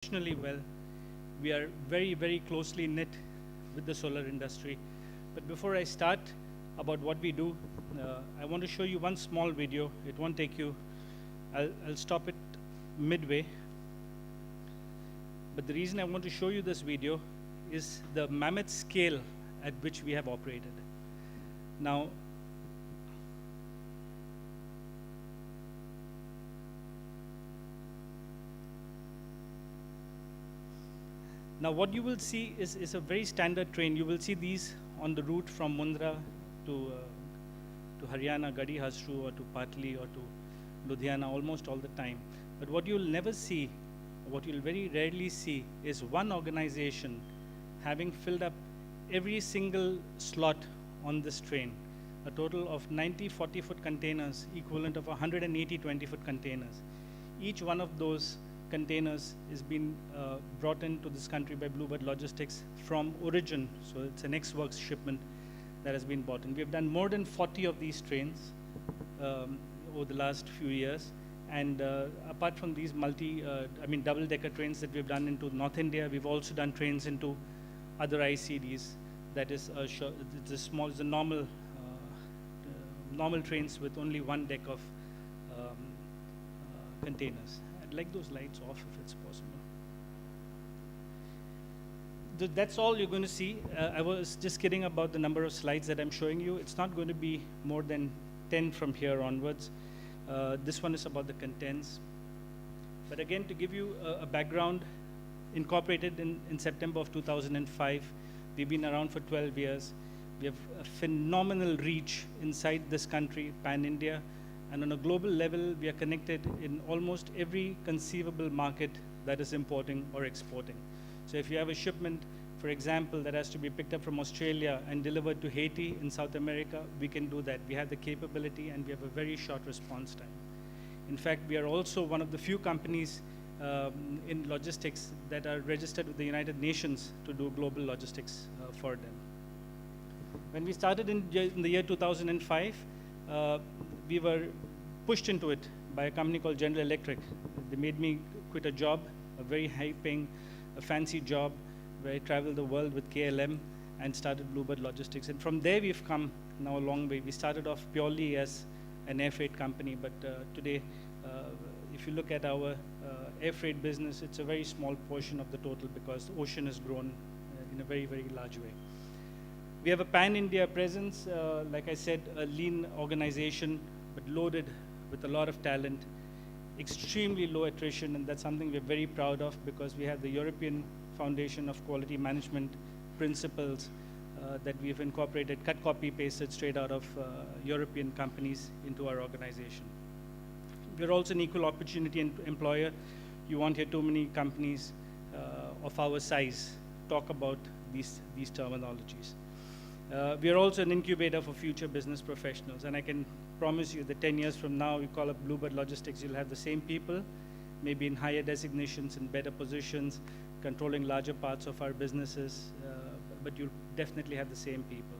exceptionally well. We are very, very closely knit with the solar industry. But before I start about what we do, I want to show you one small video. It won't take you, I'll stop it midway. But the reason I want to show you this video is the mammoth scale at which we have operated. Now, what you will see is a very standard train. You will see these on the route from Mundra to Haryana, Gadi Hasru, or to Patli, or to Ludhiana almost all the time. But what you'll never see, what you'll very rarely see, is one organization having filled up every single slot on this train, a total of 90 40-foot containers, equivalent of 180 20-foot containers. Each one of those containers is being brought into this country by Bluebird Logistics from origin. So it's an ex-works shipment that has been bought in. We have done more than 40 of these trains over the last few years. And apart from these double-decker trains that we've done into North India, we've also done trains into other ICDs. That is, it's a normal trains with only one deck of containers. I'd like those lights off if it's possible. That's all you're going to see. I was just kidding about the number of slides that I'm showing you. It's not going to be more than 10 from here onwards. This one is about the contents. But again, to give you a background, incorporated in September of 2005. We've been around for 12 years. We have a phenomenal reach inside this country, pan-India. And on a global level, we are connected in almost every conceivable market that is importing or exporting. So if you have a shipment, for example, that has to be picked up from Australia and delivered to Haiti in South America, we can do that. We have the capability and we have a very short response time. In fact, we are also one of the few companies in logistics that are registered with the United Nations to do global logistics for them. When we started in the year 2005, we were pushed into it by a company called General Electric. They made me quit a job, a very high-paying, a fancy job, where I traveled the world with KLM and started Bluebird Logistics. And from there, we've come now a long way. We started off purely as an air freight company, but today, if you look at our air freight business, it's a very small portion of the total because ocean has grown in a very, very large way. We have a pan-India presence, like I said, a lean organization, but loaded with a lot of talent, extremely low attrition, and that's something we're very proud of because we have the European Foundation of Quality Management principles that we've incorporated, cut, copy, pasted straight out of European companies into our organization. We're also an equal opportunity employer. You won't hear too many companies of our size talk about these terminologies. We are also an incubator for future business professionals, and I can promise you that 10 years from now, you call up Bluebird Logistics, you'll have the same people, maybe in higher designations, in better positions, controlling larger parts of our businesses, but you'll definitely have the same people.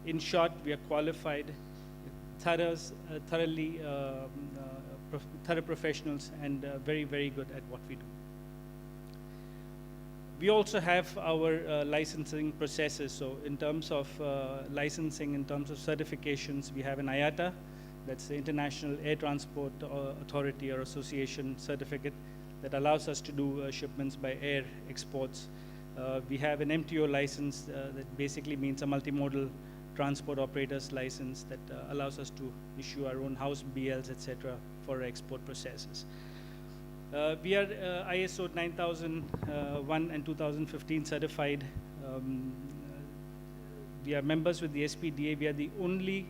In short, we are qualified, thorough professionals, and very, very good at what we do. We also have our licensing processes. So in terms of licensing, in terms of certifications, we have an IATA, that's the International Air Transport Authority or Association certificate that allows us to do shipments by air exports. We have an MTO license that basically means a multimodal transport operator's license that allows us to issue our own house BLs, etc., for export processes. We are ISO 9001 and 2015 certified. We are members with the SPDA. We are the only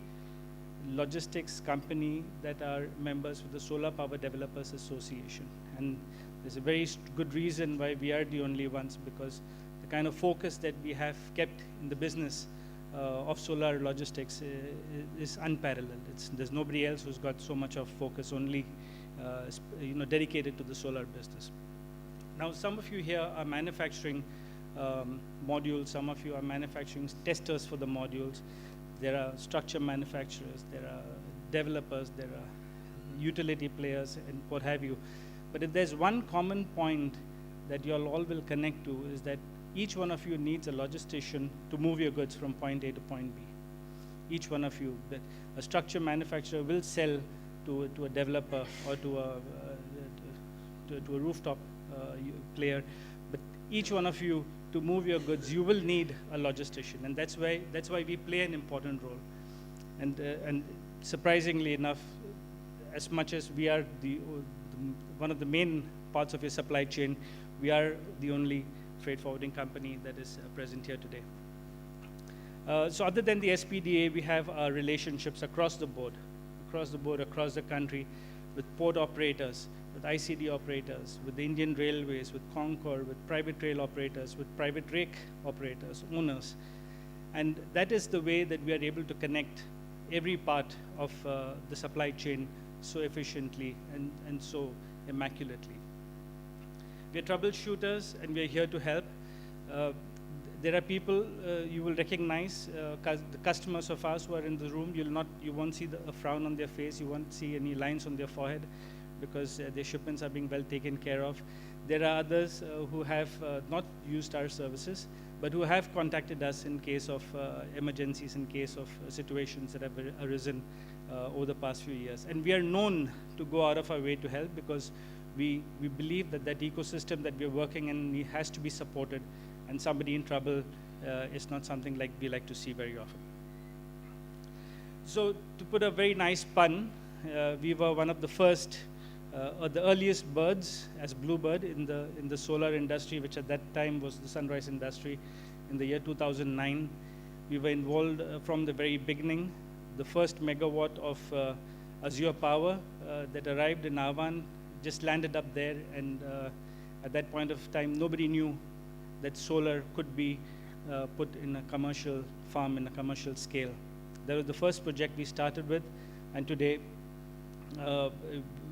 logistics company that are members with the Solar Power Developers Association. And there's a very good reason why we are the only ones, because the kind of focus that we have kept in the business of solar logistics is unparalleled. There's nobody else who's got so much of focus, only dedicated to the solar business. Now, some of you here are manufacturing modules. Some of you are manufacturing testers for the modules. There are structure manufacturers. There are developers. There are utility players, and what have you. But if there's one common point that you all will connect to, is that each one of you needs a logistician to move your goods from point A to point B. Each one of you, that a structure manufacturer will sell to a developer or to a rooftop player, but each one of you, to move your goods, you will need a logistician, and that's why we play an important role. And surprisingly enough, as much as we are one of the main parts of your supply chain, we are the only freight forwarding company that is present here today. So other than the SPDA, we have our relationships across the board, across the country, with port operators, with ICD operators, with the Indian Railways, with Concor, with private rail operators, with private rake operators, owners. And that is the way that we are able to connect every part of the supply chain so efficiently and so immaculately. We are troubleshooters, and we are here to help. There are people you will recognize, the customers of ours who are in the room. You won't see a frown on their face. You won't see any lines on their forehead, because their shipments are being well taken care of. There are others who have not used our services, but who have contacted us in case of emergencies, in case of situations that have arisen over the past few years. And we are known to go out of our way to help, because we believe that ecosystem that we're working in has to be supported, and somebody in trouble is not something like we like to see very often. So to put a very nice pun, we were one of the first, or the earliest birds as Bluebird in the solar industry, which at that time was the sunrise industry. In the year 2009, we were involved from the very beginning. The first megawatt of Azure Power that arrived in Ahvan just landed up there, and at that point of time, nobody knew that solar could be put in a commercial farm, in a commercial scale. That was the first project we started with, and today,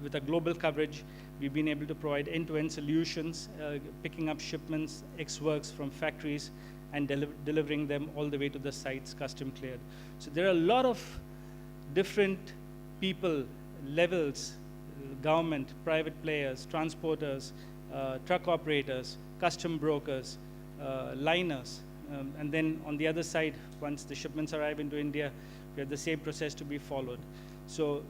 with a global coverage, we've been able to provide end-to-end solutions, picking up shipments, ex-works from factories, and delivering them all the way to the sites, custom cleared. So there are a lot of different people, levels, government, private players, transporters, truck operators, custom brokers, liners, and then on the other side, once the shipments arrive into India, we have the same process to be followed. So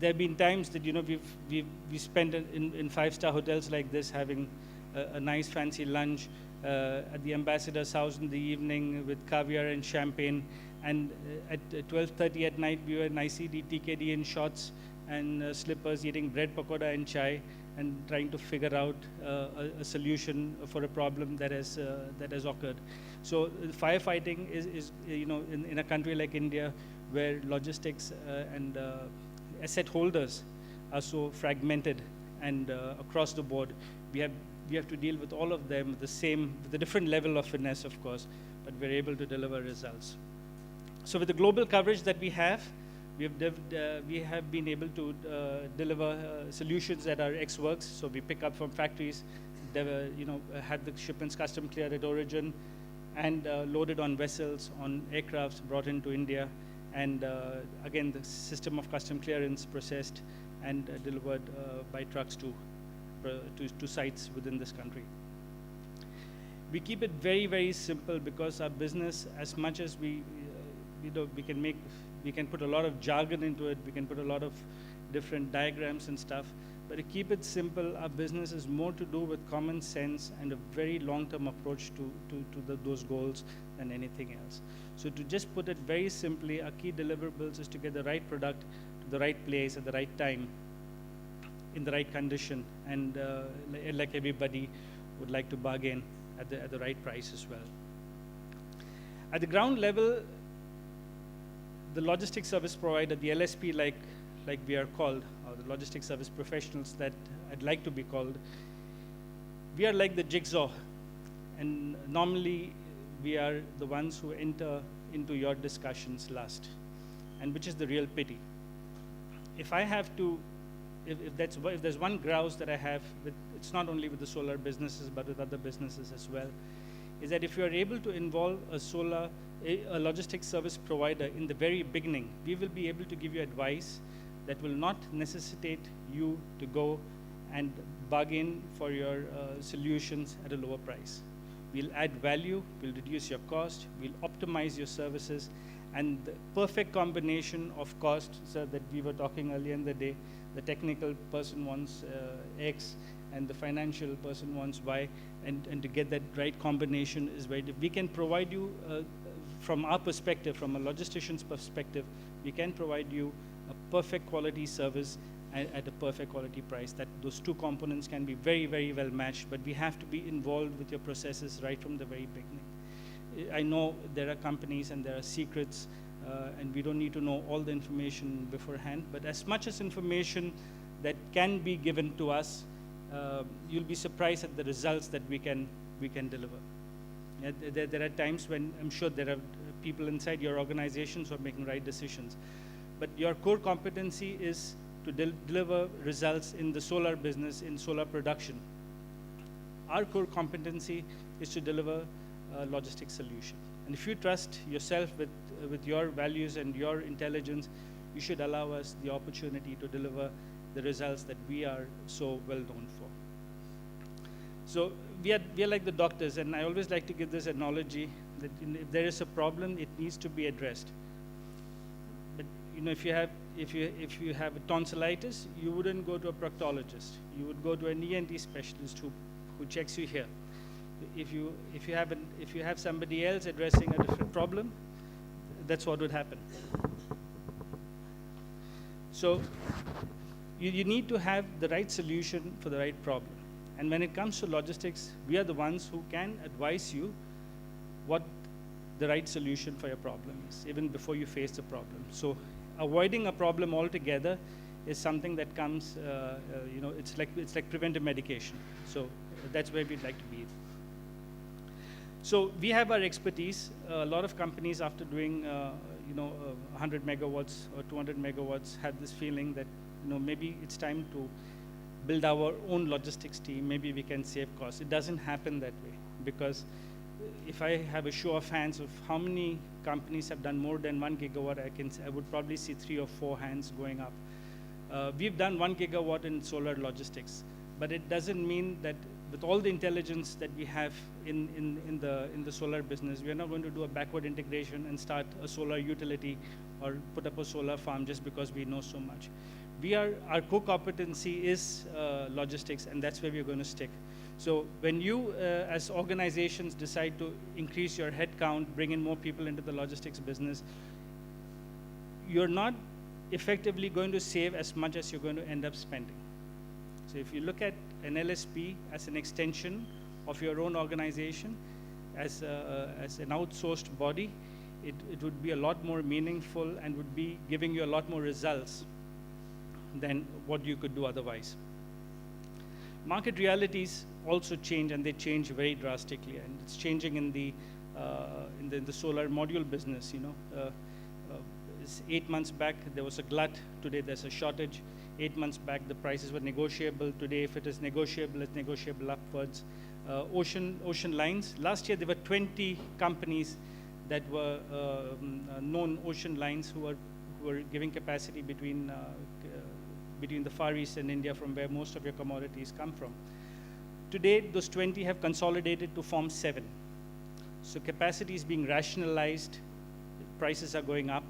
there have been times that we spent in five-star hotels like this, having a nice fancy lunch at the ambassador's house in the evening with caviar and champagne, and at 12:30 at night we were in ICD, TKD in shorts and slippers, eating bread pakoda and chai, and trying to figure out a solution for a problem that has occurred. So firefighting is in a country like India, where logistics and asset holders are so fragmented and across the board, we have to deal with all of them with a different level of finesse, of course, but we're able to deliver results. So with the global coverage that we have been able to deliver solutions that are ex-works. So we pick up from factories, had the shipments custom cleared at origin, and loaded on vessels, on aircrafts brought into India, and again the system of custom clearance processed and delivered by trucks to sites within this country. We keep it very, very simple, because our business, as much as we can put a lot of jargon into it, we can put a lot of different diagrams and stuff, but to keep it simple, our business is more to do with common sense and a very long-term approach to those goals than anything else. So to just put it very simply, our key deliverables is to get the right product to the right place at the right time, in the right condition, and like everybody would like to bargain at the right price as well. At the ground level, the logistics service provider, the LSP, like we are called, or the logistics service professionals that I'd like to be called, we are like the jigsaw, and normally we are the ones who enter into your discussions last, and which is the real pity. If there's one grouse that I have, it's not only with the solar businesses, but with other businesses as well, is that if you are able to involve a logistics service provider in the very beginning, we will be able to give you advice that will not necessitate you to go and bargain for your solutions at a lower price. We'll add value, we'll reduce your cost, we'll optimize your services, and the perfect combination of cost, so that we were talking earlier in the day, the technical person wants X, and the financial person wants Y, and to get that right combination is very difficult. We can provide you, from our perspective, from a logistician's perspective, we can provide you a perfect quality service at a perfect quality price. That those two components can be very, very well matched, but we have to be involved with your processes right from the very beginning. I know there are companies and there are secrets, and we don't need to know all the information beforehand, but as much as information that can be given to us, you'll be surprised at the results that we can deliver. There are times when I'm sure there are people inside your organizations who are making right decisions, but your core competency is to deliver results in the solar business, in solar production. Our core competency is to deliver a logistics solution. And if you trust yourself with your values and your intelligence, you should allow us the opportunity to deliver the results that we are so well known for. So we are like the doctors, and I always like to give this analogy that if there is a problem, it needs to be addressed. But if you have a tonsillitis, you wouldn't go to a proctologist. You would go to an ENT specialist who checks you here. If you have somebody else addressing a different problem, that's what would happen. So you need to have the right solution for the right problem. And when it comes to logistics, we are the ones who can advise you what the right solution for your problem is, even before you face the problem. So avoiding a problem altogether is something that comes, it's like preventive medication. So that's where we'd like to be. So we have our expertise. A lot of companies, after doing 100 megawatts or 200 megawatts, had this feeling that maybe it's time to build our own logistics team. Maybe we can save costs. It doesn't happen that way, because if I have a show of hands of how many companies have done more than 1 gigawatt, I would probably see 3 or 4 hands going up. We've done 1 gigawatt in solar logistics, but it doesn't mean that with all the intelligence that we have in the solar business, we are not going to do a backward integration and start a solar utility or put up a solar farm just because we know so much. Our core competency is logistics, and that's where we're going to stick. So when you, as organizations, decide to increase your headcount, bring in more people into the logistics business, you're not effectively going to save as much as you're going to end up spending. So if you look at an LSP as an extension of your own organization, as an outsourced body, it would be a lot more meaningful and would be giving you a lot more results than what you could do otherwise. Market realities also change, and they change very drastically, and it's changing in the solar module business. 8 months back there was a glut. Today there's a shortage. 8 months back the prices were negotiable. Today, if it is negotiable, it's negotiable upwards. Ocean lines. Last year there were 20 companies that were known ocean lines who were giving capacity between the Far East and India, from where most of your commodities come from. Today, those 20 have consolidated to form 7. So capacity is being rationalized, prices are going up,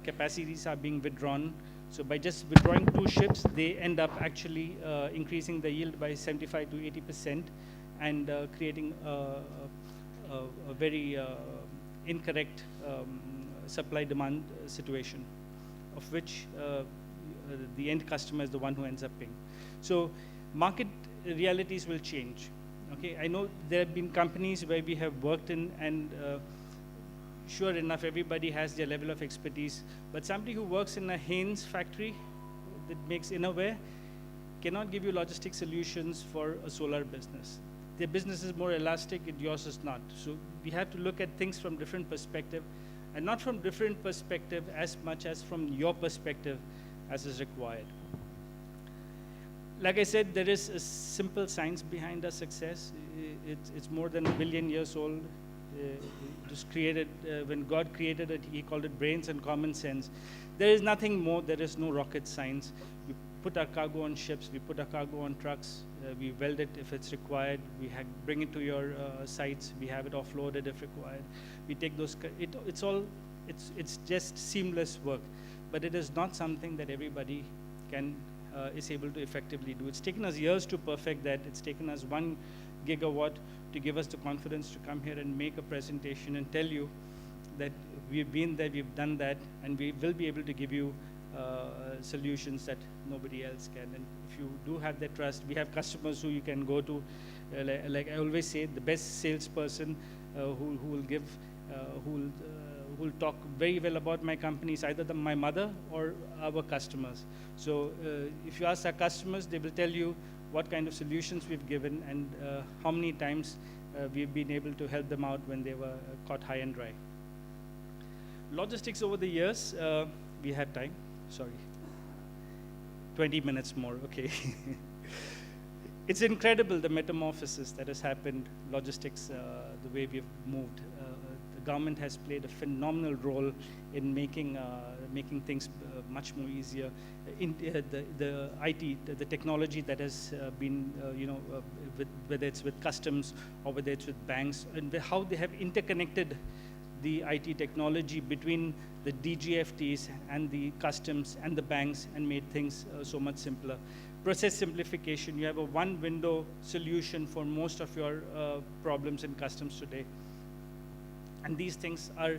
capacities are being withdrawn. So by just withdrawing 2 ships, they end up actually increasing the yield by 75 to 80% and creating a very incorrect supply-demand situation, of which the end customer is the one who ends up paying. So market realities will change. Okay, I know there have been companies where we have worked in, and sure enough, everybody has their level of expertise, but somebody who works in a Haynes factory that makes innerwear cannot give you logistic solutions for a solar business. Their business is more elastic, and yours is not. So we have to look at things from different perspective, and not from different perspective as much as from your perspective as is required. Like I said, there is a simple science behind our success. It's more than 1 billion years old. It was created, when God created it, he called it brains and common sense. There is nothing more, there is no rocket science. You put our cargo on ships, we put our cargo on trucks, we weld it if it's required, we bring it to your sites, we have it offloaded if required. We take those, it's just seamless work, but it is not something that everybody is able to effectively do. It's taken us years to perfect that. It's taken us 1 gigawatt to give us the confidence to come here and make a presentation and tell you that we've been there, we've done that, and we will be able to give you solutions that nobody else can. And if you do have that trust, we have customers who you can go to. Like I always say, the best salesperson who will talk very well about my company is either my mother or our customers. So if you ask our customers, they will tell you what kind of solutions we've given and how many times we've been able to help them out when they were caught high and dry. Logistics over the years, we have time, sorry. 20 minutes more, okay. It's incredible the metamorphosis that has happened, logistics, the way we've moved. The government has played a phenomenal role in making things much more easier. In the IT, the technology that has been, whether it's with customs or whether it's with banks, and how they have interconnected the IT technology between the DGFTs and the customs and the banks and made things so much simpler. Process simplification, you have a one-window solution for most of your problems in customs today. And these things are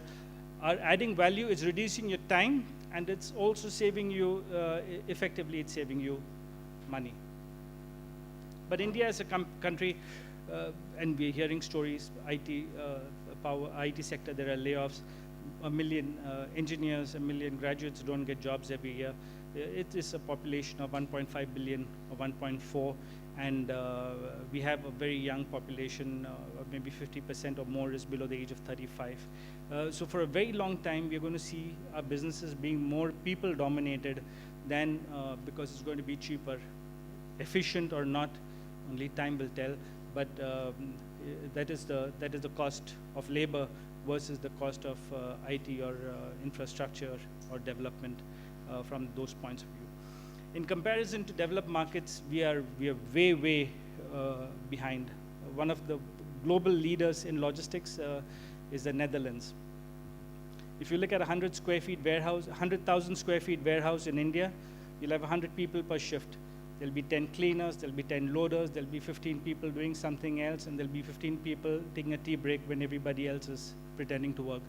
adding value, it's reducing your time, and it's also saving you, effectively it's saving you money. But India as a country, and we're hearing stories, IT sector, there are layoffs, 1 million engineers, 1 million graduates don't get jobs every year. It is a population of 1.5 billion or 1.4, and we have a very young population, maybe 50% or more is below the age of 35. So for a very long time, we're going to see our businesses being more people dominated than, because it's going to be cheaper. Efficient or not, only time will tell, but that is the cost of labor versus the cost of IT or infrastructure or development from those points of view. In comparison to developed markets, we are way behind. One of the global leaders in logistics is the Netherlands. If you look at 100 square feet warehouse, 100,000 square feet warehouse in India, you'll have 100 people per shift. There'll be 10 cleaners, there'll be 10 loaders, there'll be 15 people doing something else, and there'll be 15 people taking a tea break when everybody else is pretending to work.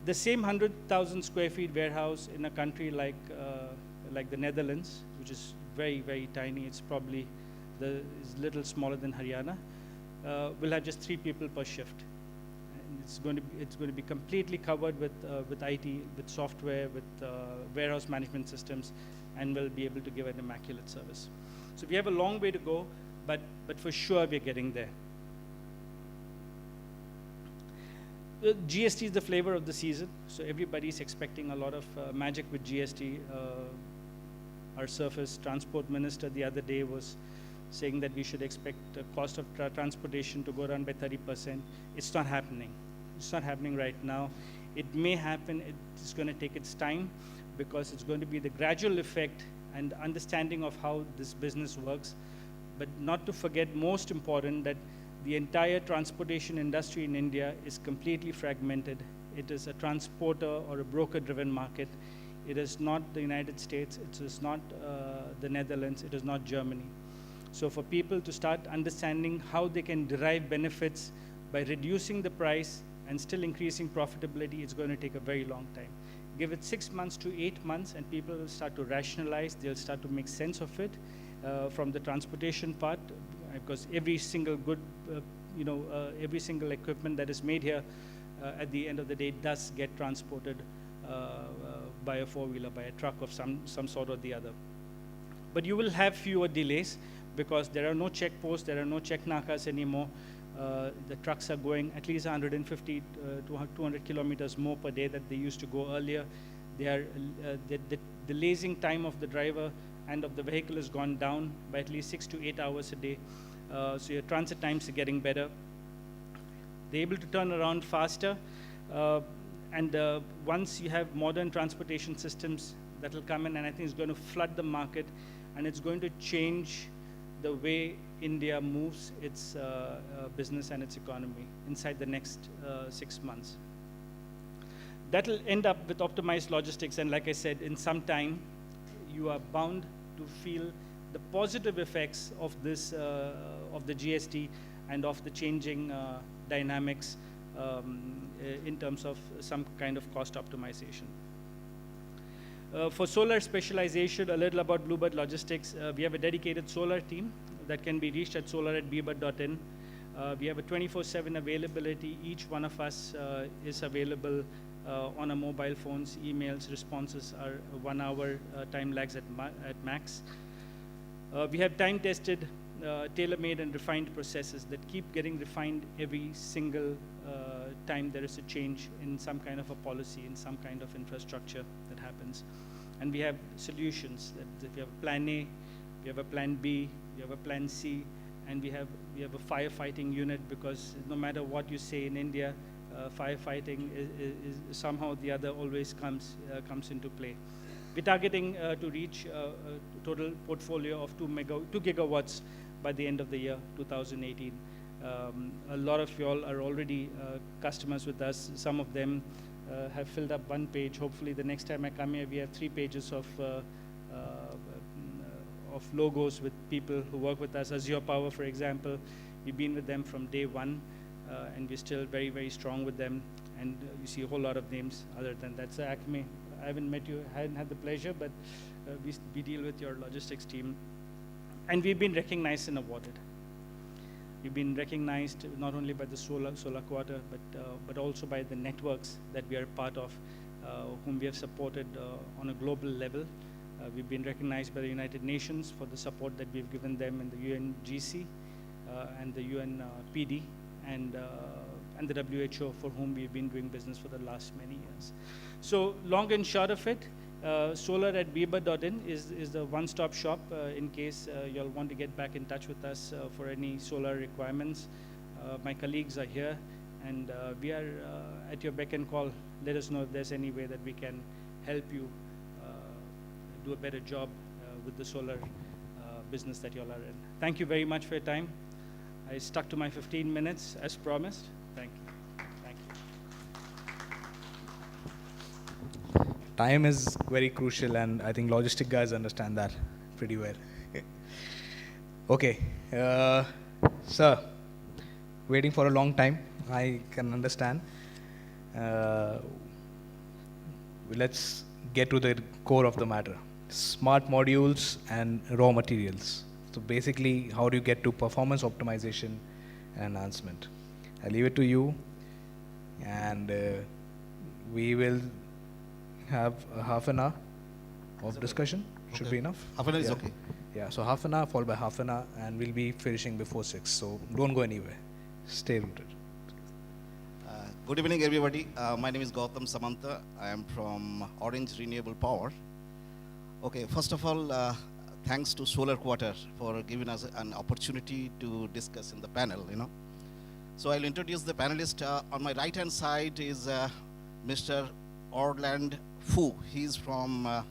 The same 100,000 square feet warehouse in a country like the Netherlands, which is very tiny, it's probably is little smaller than Haryana, will have just 3 people per shift. And it's going to be completely covered with IT, with software, with warehouse management systems, and will be able to give an immaculate service. So we have a long way to go, but for sure we're getting there. GST is the flavor of the season, so everybody's expecting a lot of magic with GST. Our surface transport minister the other day was saying that we should expect the cost of transportation to go down by 30%. It's not happening. It's not happening right now. It may happen, it's going to take its time, because it's going to be the gradual effect and understanding of how this business works. But not to forget, most important, that the entire transportation industry in India is completely fragmented. It is a transporter or a broker-driven market. It is not the United States, it is not the Netherlands, it is not Germany. So for people to start understanding how they can derive benefits by reducing the price and still increasing profitability, it's going to take a very long time. Give it 6 months to 8 months, and people will start to rationalize, they'll start to make sense of it from the transportation part, because every single good, every single equipment that is made here, at the end of the day, does get transported by a four-wheeler, by a truck of some sort or the other. But you will have fewer delays, because there are no checkposts, there are no check nakas anymore. The trucks are going at least 150 to 200 kilometers more per day that they used to go earlier. The lazing time of the driver and of the vehicle has gone down by at least 6 to 8 hours a day. So your transit times are getting better. They're able to turn around faster. And once you have modern transportation systems, that will come in, and I think it's going to flood the market, and it's going to change the way India moves its business and its economy inside the next 6 months. That will end up with optimized logistics, and like I said, in some time, you are bound to feel the positive effects of this, of the GST and of the changing dynamics in terms of some kind of cost optimization. For solar specialization, a little about Bluebird Logistics. We have a dedicated solar team that can be reached at solar@bbird.in. We have a 24/7 availability. Each one of us is available on our mobile phones. Emails, responses are 1 hour, time lags at max. We have time-tested, tailor-made and refined processes that keep getting refined every single time there is a change in some kind of a policy, in some kind of infrastructure that happens. And we have solutions. That we have a plan A, we have a plan B, we have a plan C, and we have a firefighting unit, because no matter what you say in India, firefighting is somehow or the other always comes into play. We're targeting to reach a total portfolio of 2 gigawatts by the end of the year 2018. A lot of you all are already customers with us. Some of them have filled up 1 page. Hopefully the next time I come here, we have 3 pages of logos with people who work with us. Azure Power, for example, we've been with them from day 1, and we're still very, very strong with them. And you see a whole lot of names other than that. So Acme, I haven't met you, I hadn't had the pleasure, but we deal with your logistics team. And we've been recognized and awarded. We've been recognized not only by the Solar Quarter, but also by the networks that we are part of, whom we have supported on a global level. We've been recognized by the United Nations for the support that we've given them in the UNGC and the UNPD and the WHO, for whom we've been doing business for the last many years. So long and short of it, solar@bbird.in is the one-stop shop in case you'll want to get back in touch with us for any solar requirements. My colleagues are here, and we are at your beck and call. Let us know if there's any way that we can help you do a better job with the solar business that you all are in. Thank you very much for your time. I stuck to my 15 minutes as promised. Thank you. Thank you. Time is very crucial, and I think logistic guys understand that pretty well. Okay, sir, waiting for a long time, I can understand. Let's get to the core of the matter. Smart modules and raw materials. So basically, how do you get to performance optimization and enhancement? I leave it to you, and we will have a half an hour of discussion. Should be enough. Half an hour is okay. Yeah, so half an hour followed by half an hour, and we'll be finishing before 6. So don't go anywhere. Stay rooted. Good evening, everybody. My name is Gautam Samanta. I am from Orange Renewable Power. Okay, first of all, thanks to Solar Quarter for giving us an opportunity to discuss in the panel, So I'll introduce the panelist. On my right-hand side is Mr. Orland Fu. He's from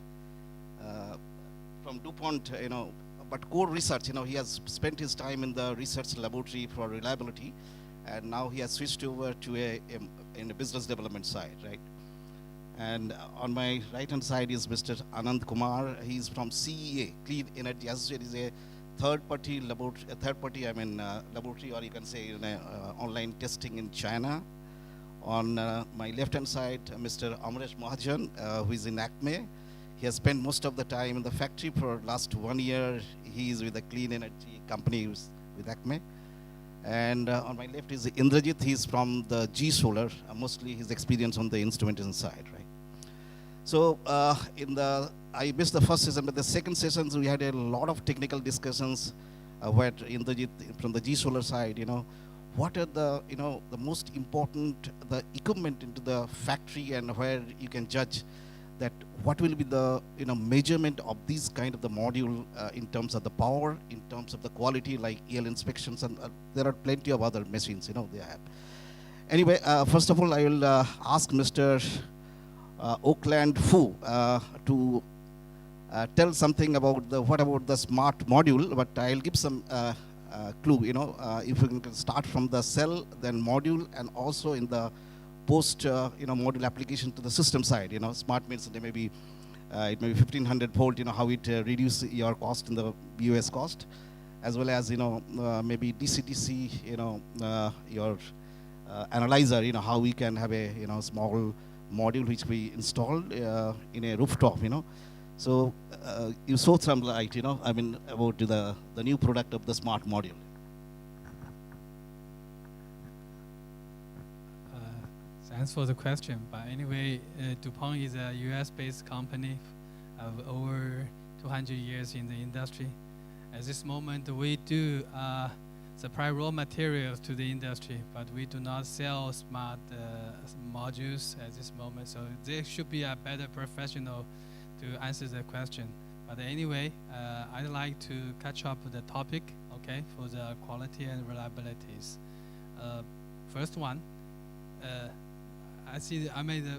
DuPont, but core research, he has spent his time in the research laboratory for reliability, and now he has switched over to in the business development side, right? And on my right-hand side is Mr. Anand Kumar. He's from CEA, Clean Energy Associate. Is a third-party laboratory, laboratory, or you can say online testing in China. On my left-hand side, Mr. Amresh Mahajan, who is in Acme. He has spent most of the time in the factory for last 1 year. He is with a clean energy company with Acme. And on my left is Indrajit. He's from the G Solar, mostly his experience on the instrumentation side, right? So I missed the first session, but the second session we had a lot of technical discussions where Indrajit from the G Solar side, what are the, the most important, the equipment into the factory, and where you can judge that what will be the, measurement of these kind of the module in terms of the power, in terms of the quality, like EL inspections, and there are plenty of other machines, they have. Anyway, first of all, I will ask Mr. Oakland Fu to tell something about what about the smart module, but I'll give some clue. If we can start from the cell, then module, and also in the post module application to the system side. Smart means there may be it may be 1500 volt. How it reduce your cost in the BOS cost, as well as maybe DC-DC. Your analyzer. How we can have a small module which we installed in a rooftop. So you saw some light. About the new product of the smart module. Thanks for the question. But anyway, DuPont is a US-based company of over 200 years in the industry. At this moment, we do supply raw materials to the industry, but we do not sell smart modules at this moment. So there should be a better professional to answer the question. But anyway, I'd like to catch up with the topic, okay, for the quality and reliabilities. First one, I made a